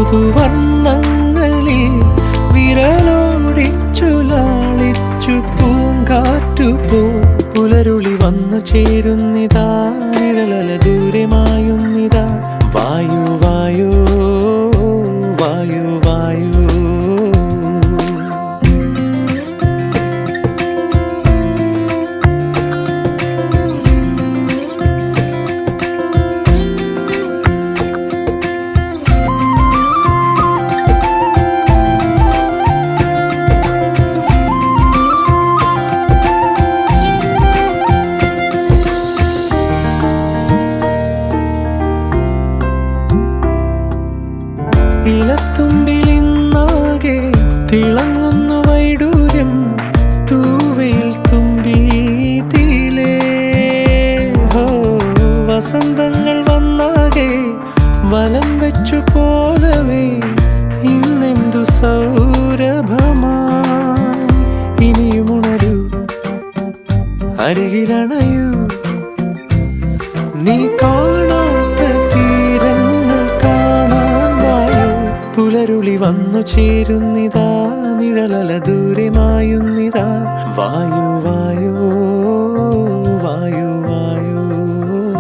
പുതുവർണ്ണങ്ങളിൽ വിരലോടിച്ചു ലാളിച്ചു പൂങ്കാറ്റുപോ പുലരുളി വന്നു ചേരുന്നിതാ നിഴലല ദൂരമായുന്നിതാ വായു വായു വായു വായു ഇലത്തുമ്പിലിന്നാകെ തിളങ്ങുന്നു വൈഡൂര്യം തൂവയിൽ തുമ്പീതിലേ ഹോ വസന്തങ്ങൾ വന്നാകെ വലം വെച്ചു പോലവേ ഇന്നെന്തു സൗരഭമാ ഇനിയുമുണരൂ അരികിലണയൂ നീ കാണാത്ത തീരങ്ങൾ കാണാൻ വായു പുലരുളി വന്നു ചേരുന്നിതാ നിഴലല ദൂരമായുന്നിതാ വായു വായു വായു